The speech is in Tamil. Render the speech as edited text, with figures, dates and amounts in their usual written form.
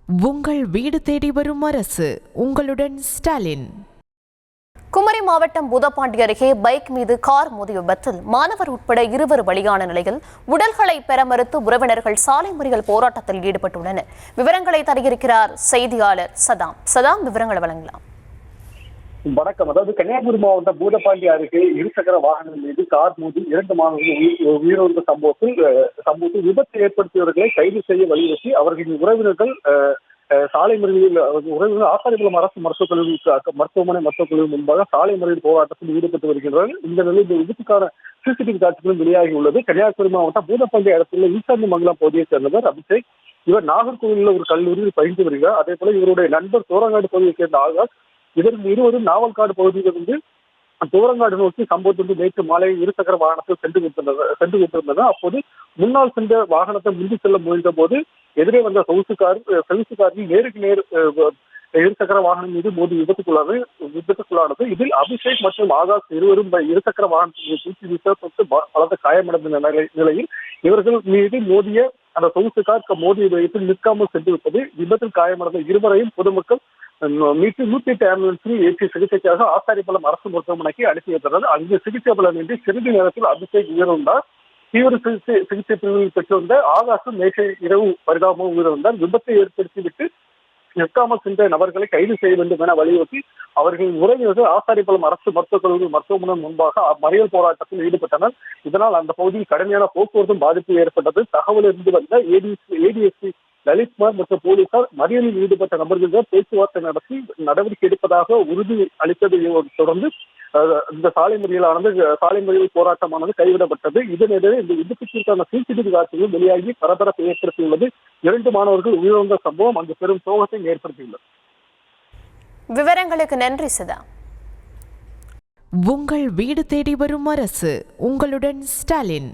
உங்கள் வீடு தேடி வரும் அரசு. உங்களுடன் ஸ்டாலின். குமரி மாவட்டம் பூதப்பாண்டி அருகே பைக் மீது கார் மோதிய விபத்தில் மாணவர் உட்பட 2 பலியான நிலையில் உடல்களை பெற மறுத்து உறவினர்கள் சாலை மறியல் போராட்டத்தில் ஈடுபட்டுள்ளனர். விவரங்களை தருகிறார் செய்தியாளர் சதாம். விவரங்களை வழங்கலாம். வணக்கம். அதாவது கன்னியாகுமரி மாவட்டம் பூதப்பாண்டி அருகே இருசக்கர வாகனம் மீது கார் மோதி 2 மாணவர்கள் உயிரிழந்த சம்பவத்தில் விபத்து ஏற்படுத்தியவர்களை கைது செய்ய வலியுறுத்தி அவர்களின் உறவினர்கள் சாலை மறியலில் உறவினர் ஆசாரிபுரம் அரசு மருத்துவமனை மருத்துவக்குழு முன்பாக சாலை மறியல் போராட்டத்தில் ஈடுபட்டு வருகின்றனர். இந்த நிலையில் இந்த விபத்துக்கான சிசிடிவி காட்சிகளும் வெளியாகி உள்ளது. கன்னியாகுமரி மாவட்டம் பூதப்பாண்டி இடத்துல ஈசாந்தி மங்கலம் பகுதியைச் சேர்ந்தவர் அபிஷேக். இவர் நாகர்கோவிலில் ஒரு கல்லூரியில் பயின்று வருகிறார். அதே போல இவருடைய நண்பர் தோரங்காடு பகுதியைச் சேர்ந்த ஆகாஷ். இதற்கு இருவரும் நாவல்காடு பகுதியிலிருந்து தூரங்காடு நோக்கி சம்பவத்திற்கு நேற்று மாலை இருசக்கர வாகனத்தில் சென்று கொண்டிருந்தனர். அப்போது முன்னால் சென்ற வாகனத்தை முந்தி செல்ல முயன்ற போது எதிரே வந்த சொகுசுக்காரில் நேருக்கு நேர் இருசக்கர வாகனம் மீது மோதி விபத்துக்குள்ளானது. இதில் அபிஷேக் மற்றும் ஆகாஷ் இருவரும் இருசக்கர வாகனத்தில் தூக்கி வீசப்பட்டு பலத்த காயமடைந்த நிலையில் இவர்கள் மீது மோதிய அந்த சொகுசுக்கார் மோதிய வேகத்தில் நிற்காமல் சென்று விட்டது. விபத்தில் காயமடைந்த இருவரையும் பொதுமக்கள் மீட்டு 108 ஆம்புலன்ஸில் ஏற்றி சிகிச்சைக்காக ஆசாரிபுரம் அரசு மருத்துவமனைக்கு அனுப்பி வைத்தனர். அங்கு சிகிச்சை பலனின்றி சிறிது நேரத்தில் அபிஷேக் உயிரிழந்தார். தீவிர சிகிச்சை பிரிவில் பெற்றிருந்த ஆகாஷும் நேற்று இரவு பரிதாபமாக உயிரிழந்தார். விபத்தை ஏற்படுத்திவிட்டு நிற்காமல் சென்ற நபர்களை கைது செய்ய வேண்டும் என வலியுறுத்தி அவர்களின் உறவினர்கள் ஆசாரிபுரம் அரசு மருத்துவமனை முன்பாக மறியல் போராட்டத்தில் ஈடுபட்டனர். இதனால் அந்த பகுதியில் கடுமையான போக்குவரத்து பாதிப்பு ஏற்பட்டது. தகவல் இருந்து வந்த ஏடிஎஸ்பி லலித்குமார் மற்றும் போலீசார் மறியலில் ஈடுபட்ட நபர்களிடம் பேச்சுவார்த்தை நடத்தி நடவடிக்கை எடுப்பதாக உறுதி அளித்ததை தொடர்ந்து இந்த சாலை மறியல் போராட்டமானது கைவிடப்பட்டது. இதனிடையே இந்த விபத்துக்கான சிசிடிவி காட்சிகள் வெளியாகி பரபரப்பை ஏற்படுத்தியுள்ளது. 2 மாணவர்கள் உயிரிழந்த சம்பவம் அங்கு பெரும் சோகத்தை ஏற்படுத்தியுள்ளது. விவரங்களுக்கு நன்றி சதா. உங்கள் வீடு தேடி வரும் அரசு. உங்களுடன் ஸ்டாலின்.